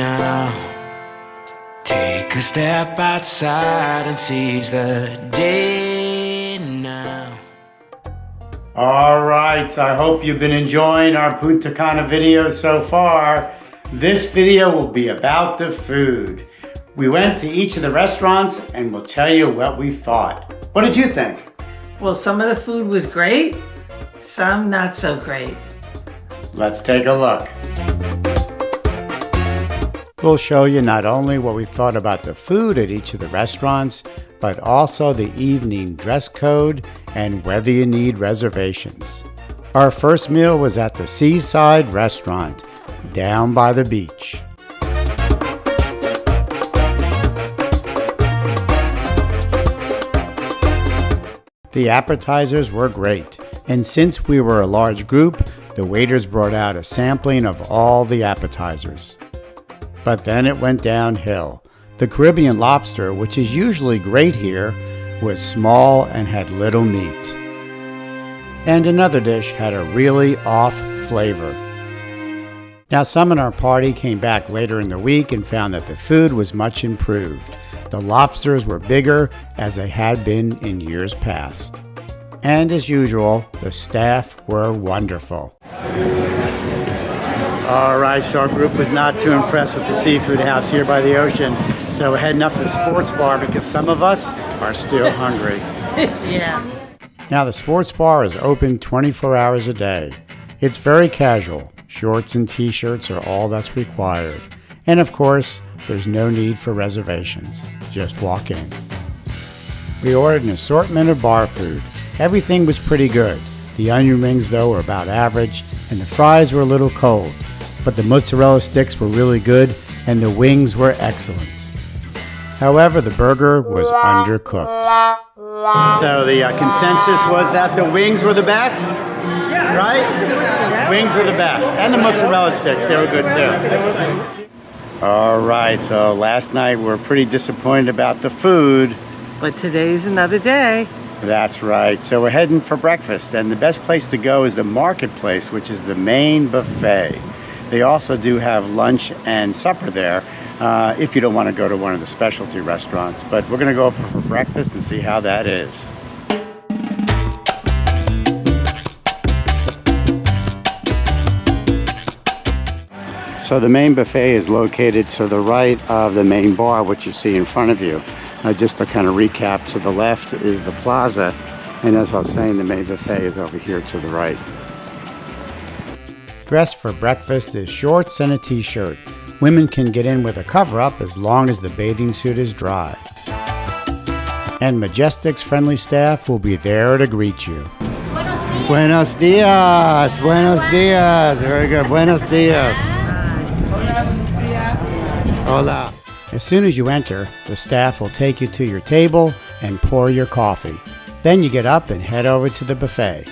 now. Take a step outside and seize the day now. All right, so I hope you've been enjoying our Punta Cana videos so far. This video will be about the food. We went to each of the restaurants and we'll tell you what we thought. What did you think? Well, some of the food was great, some not so great. Let's take a look. We'll show you not only what we thought about the food at each of the restaurants, but also the evening dress code and whether you need reservations. Our first meal was at the Seaside Restaurant, down by the beach. The appetizers were great, and since we were a large group, the waiters brought out a sampling of all the appetizers. But then it went downhill. The Caribbean lobster, which is usually great here, was small and had little meat. And another dish had a really off flavor. Now, some in our party came back later in the week and found that the food was much improved. The lobsters were bigger as they had been in years past. And as usual, the staff were wonderful. All right, so our group was not too impressed with the seafood house here by the ocean. So we're heading up to the sports bar because some of us are still hungry. Yeah. Now the sports bar is open 24 hours a day. It's very casual. Shorts and t-shirts are all that's required. And of course, there's no need for reservations. Just walk in. We ordered an assortment of bar food. Everything was pretty good. The onion rings, though, were about average, and the fries were a little cold. But the mozzarella sticks were really good, and the wings were excellent. However, the burger was undercooked. So the consensus was that the wings were the best? Yeah. Right? Wings were the best. And the mozzarella sticks, they were good too. All right, so last night we were pretty disappointed about the food. But today's another day. That's right. So we're heading for breakfast, and the best place to go is the marketplace, which is the main buffet. They also do have lunch and supper there if you don't want to go to one of the specialty restaurants. But we're going to go for breakfast and see how that is. So the main buffet is located to the right of the main bar, which you see in front of you. Just to kind of recap, to the left is the plaza, and as I was saying, the main buffet is over here to the right. Dress for breakfast is shorts and a t-shirt. Women can get in with a cover-up as long as the bathing suit is dry. And Majestic's friendly staff will be there to greet you. Buenos dias! Buenos dias! Very good. Buenos dias! Hola! As soon as you enter, the staff will take you to your table and pour your coffee. Then you get up and head over to the buffet.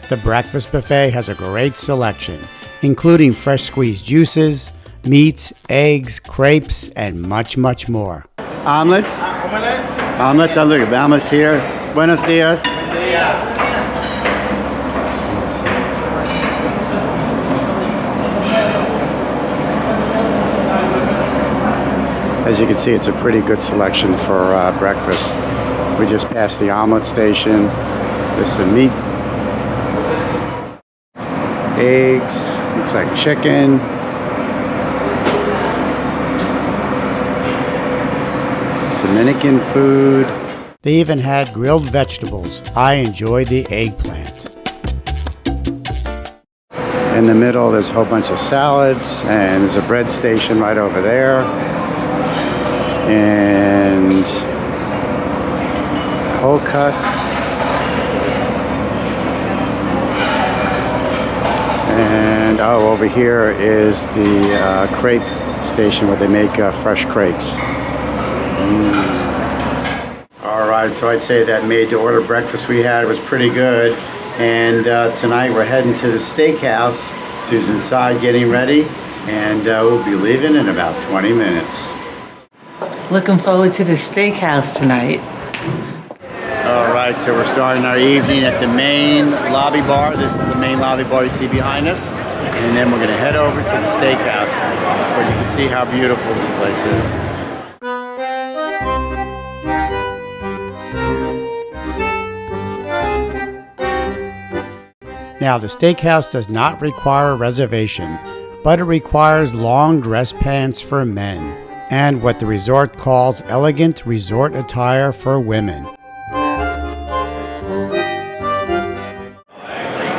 The breakfast buffet has a great selection, including fresh squeezed juices, meats, eggs, crepes, and much, much more. Omelets? Omelets, look at omelets here. Buenos dias. As you can see, it's a pretty good selection for breakfast. We just passed the omelet station. There's some meat, eggs, looks like chicken, Dominican food. They even had grilled vegetables. I enjoyed the eggplant. In the middle, there's a whole bunch of salads, and there's a bread station right over there. And cold cuts. And over here is the crepe station where they make fresh crepes. All right, so I'd say that made-to-order breakfast we had was pretty good. And tonight we're heading to the Steakhouse. Susan's inside getting ready, and we'll be leaving in about 20 minutes. Looking forward to the Steakhouse tonight. All right, so we're starting our evening at the main lobby bar. This is the main lobby bar you see behind us. and then we're going to head over to the Steakhouse where you can see how beautiful this place is. Now, the Steakhouse does not require a reservation, but it requires long dress pants for men and what the resort calls elegant resort attire for women.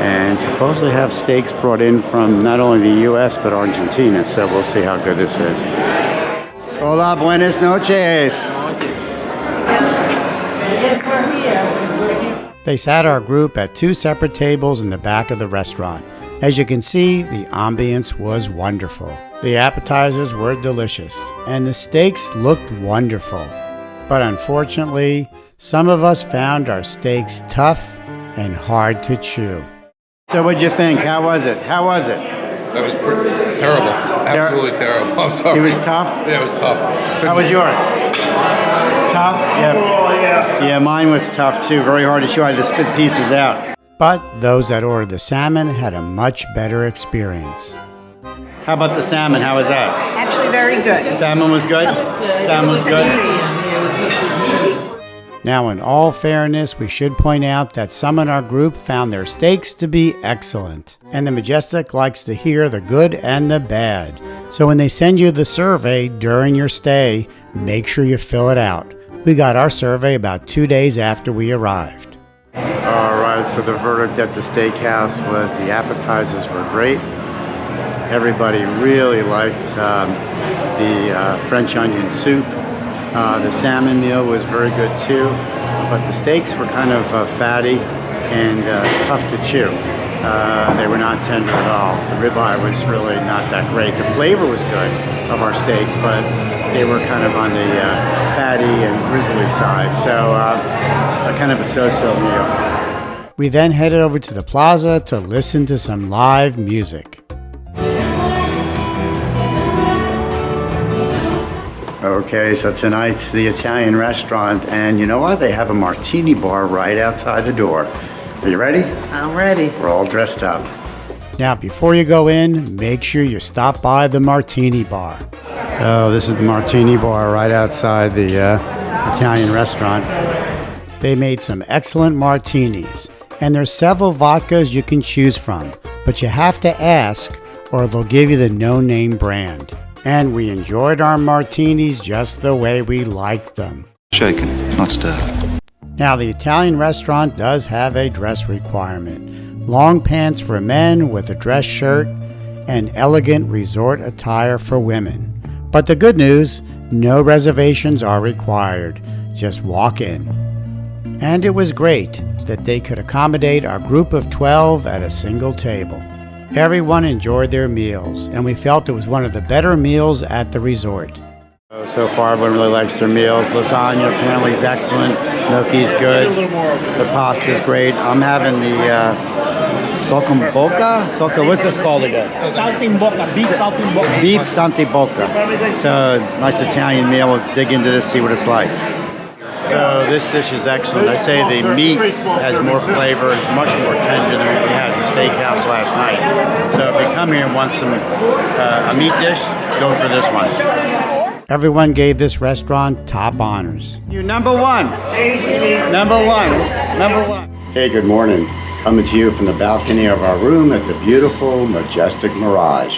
And supposedly have steaks brought in from not only the U.S. but Argentina, so we'll see how good this is. Hola, buenas noches. They sat our group at 2 separate tables in the back of the restaurant. As you can see, the ambience was wonderful. The appetizers were delicious, and the steaks looked wonderful. But unfortunately, some of us found our steaks tough and hard to chew. So what'd you think? How was it? That was terrible. Absolutely terrible. I'm sorry. It was tough? Yeah, it was tough. How was yours? Tough? Yeah, mine was tough too. Very hard to chew. I had to spit pieces out. But those that ordered the salmon had a much better experience. How about the salmon? How was that? Actually, very good. Salmon was good? Salmon was good? Now, in all fairness, we should point out that some in our group found their steaks to be excellent. And the Majestic likes to hear the good and the bad. So when they send you the survey during your stay, make sure you fill it out. We got our survey about 2 days after we arrived. All right, so the verdict at the Steakhouse was the appetizers were great. Everybody really liked the French onion soup. The salmon meal was very good too, but the steaks were kind of fatty and tough to chew. They were not tender at all. The ribeye was really not that great. The flavor was good of our steaks, but they were kind of on the fatty and grizzly side, so a kind of a so-so meal. We then headed over to the plaza to listen to some live music. Okay, so tonight's the Italian restaurant, and you know what? They have a martini bar right outside the door. Are you ready? I'm ready. We're all dressed up. Now, before you go in, make sure you stop by the martini bar. Oh, this is the martini bar right outside the Italian restaurant. They made some excellent martinis, and there's several vodkas you can choose from, but you have to ask, or they'll give you the no-name brand. And we enjoyed our martinis just the way we liked them. Shaken, not stirred. Now, the Italian restaurant does have a dress requirement. Long pants for men with a dress shirt and elegant resort attire for women. But the good news, no reservations are required. Just walk in. And it was great that they could accommodate our group of 12 at a single table. Everyone enjoyed their meals, and we felt it was one of the better meals at the resort. So far, everyone really likes their meals. Lasagna apparently is excellent. Gnocchi's good. The pasta's great. I'm having the Saltimbocca? What's this called again? Saltimbocca, beef saltimbocca. Beef Saltimbocca. So, nice Italian meal. We'll dig into this, see what it's like. So this dish is excellent. I'd say the meat has more flavor. It's much more tender than what we had at the Steakhouse last night. So if you come here and want some a meat dish, go for this one. Everyone gave this restaurant top honors. You number one. Number one. Hey, good morning. Coming to you from the balcony of our room at the beautiful Majestic Mirage.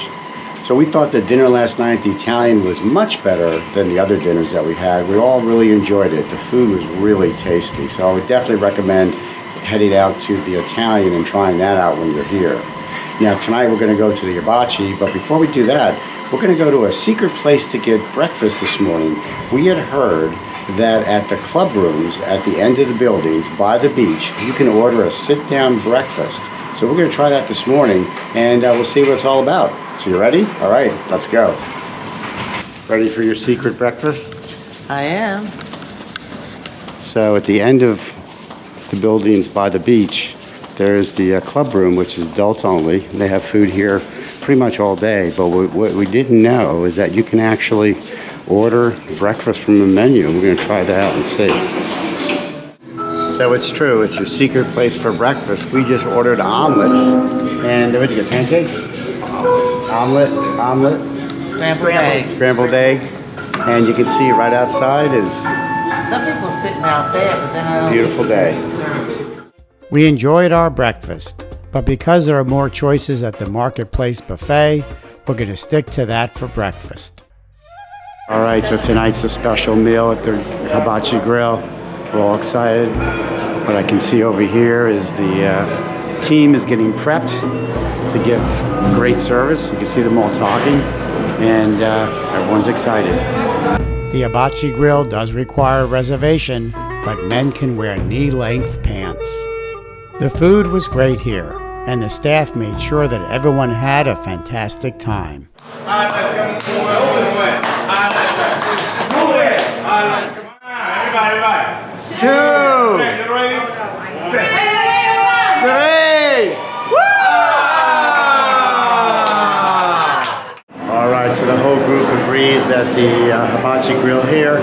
So we thought the dinner last night, the Italian, was much better than the other dinners that we had. We all really enjoyed it. The food was really tasty. So I would definitely recommend heading out to the Italian and trying that out when you're here. Now tonight we're going to go to the Hibachi, but before we do that, we're going to go to a secret place to get breakfast this morning. We had heard that at the club rooms at the end of the buildings by the beach, you can order a sit-down breakfast. So we're going to try that this morning, and we'll see what it's all about. So you ready? All right, let's go. Ready for your secret breakfast? I am. So at the end of the buildings by the beach, there's the club room, which is adults only. They have food here pretty much all day, but what we didn't know is that you can actually order breakfast from the menu. We're going to try that out and see. So it's true, it's your secret place for breakfast. We just ordered omelets, and what did you get, pancakes? omelet, scrambled egg, and you can see right outside is Some people sitting out there, but then I don't beautiful day. We enjoyed our breakfast, but because there are more choices at the Marketplace Buffet, we're going to stick to that for breakfast. All right, so tonight's the special meal at the Hibachi Grill. We're all excited. What I can see over here is the team is getting prepped to give great service. You can see them all talking, and everyone's excited. The Hibachi Grill does require a reservation, but men can wear knee-length pants. The food was great here, and the staff made sure that everyone had a fantastic time. Two, three. All right, so the whole group agrees that the Hibachi Grill here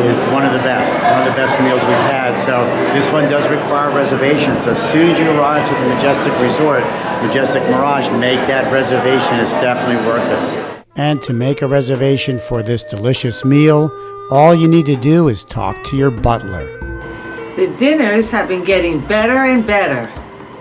is one of the best meals we've had. So this one does require reservations. So as soon as you arrive to the Majestic Resort, Majestic Mirage, make that reservation. It's definitely worth it. And to make a reservation for this delicious meal, all you need to do is talk to your butler. The dinners have been getting better and better.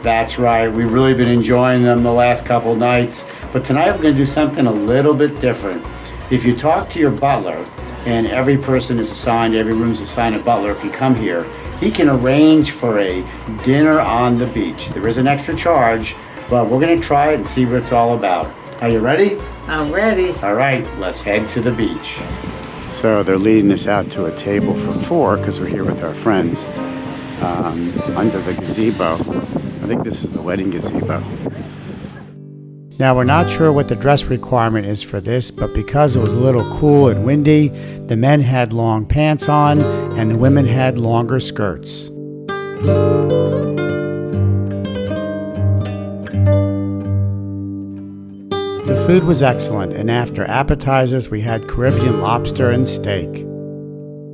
That's right. We've really been enjoying them the last couple nights. But tonight we're going to do something a little bit different. If you talk to your butler, and every person is assigned, every room is assigned a butler if you come here, he can arrange for a dinner on the beach. There is an extra charge, but we're going to try it and see what it's all about. Are you ready? I'm ready. All right, let's head to the beach. So they're leading us out to a table for 4 because we're here with our friends under the gazebo. I think this is the wedding gazebo. Now, we're not sure what the dress requirement is for this, but because it was a little cool and windy, the men had long pants on and the women had longer skirts. The food was excellent, and after appetizers, we had Caribbean lobster and steak.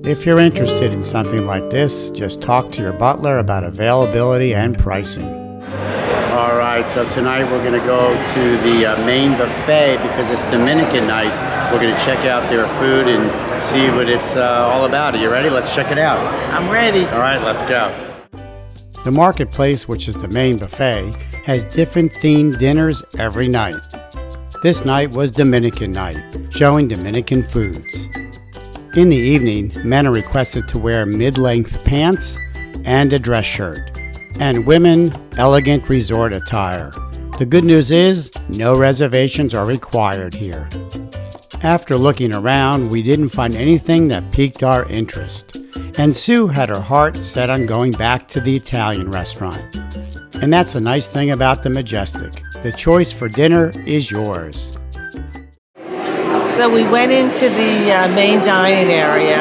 If you're interested in something like this, just talk to your butler about availability and pricing. All right, so tonight we're going to go to the main buffet because it's Dominican night. We're going to check out their food and see what it's all about. Are you ready? Let's check it out. I'm ready. All right, let's go. The Marketplace, which is the main buffet, has different themed dinners every night. This night was Dominican night, showing Dominican foods. In the evening, men are requested to wear mid-length pants and a dress shirt, and women, elegant resort attire. The good news is, no reservations are required here. After looking around, we didn't find anything that piqued our interest, and Sue had her heart set on going back to the Italian restaurant. And that's the nice thing about the Majestic. The choice for dinner is yours. So we went into the main dining area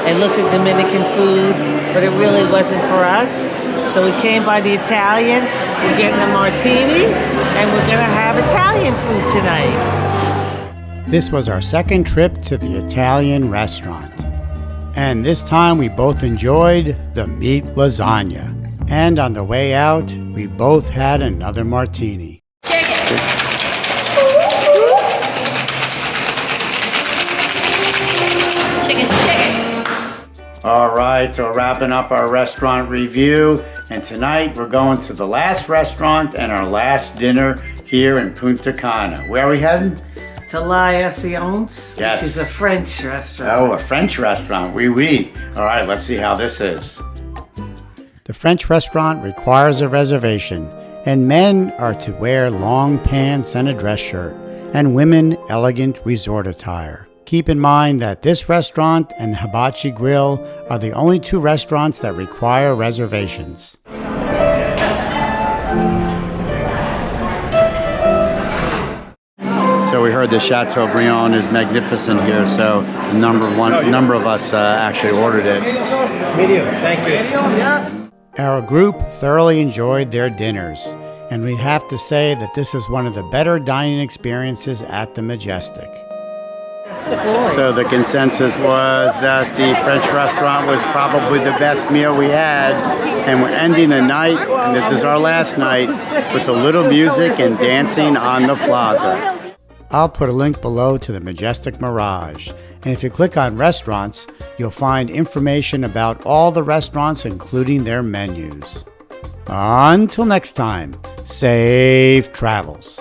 and looked at Dominican food, but it really wasn't for us. So we came by the Italian, we're getting a martini, and we're gonna have Italian food tonight. This was our second trip to the Italian restaurant. And this time we both enjoyed the meat lasagna. And on the way out, we both had another martini. All right, so wrapping up our restaurant review, and tonight we're going to the last restaurant and our last dinner here in Punta Cana. Where are we heading? To La Ascience, Yes. which is a French restaurant. Oh, a French restaurant, oui, oui. All right, let's see how this is. The French restaurant requires a reservation, and men are to wear long pants and a dress shirt, and women elegant resort attire. Keep in mind that this restaurant and the Hibachi Grill are the only 2 restaurants that require reservations. So we heard the Chateaubriand is magnificent here, so a number of us actually ordered it. Medium, thank you. Our group thoroughly enjoyed their dinners, and we'd have to say that this is one of the better dining experiences at the Majestic. So the consensus was that the French restaurant was probably the best meal we had, and we're ending the night, and this is our last night, with a little music and dancing on the plaza. I'll put a link below to the Majestic Mirage. And if you click on restaurants, you'll find information about all the restaurants, including their menus. Until next time, safe travels.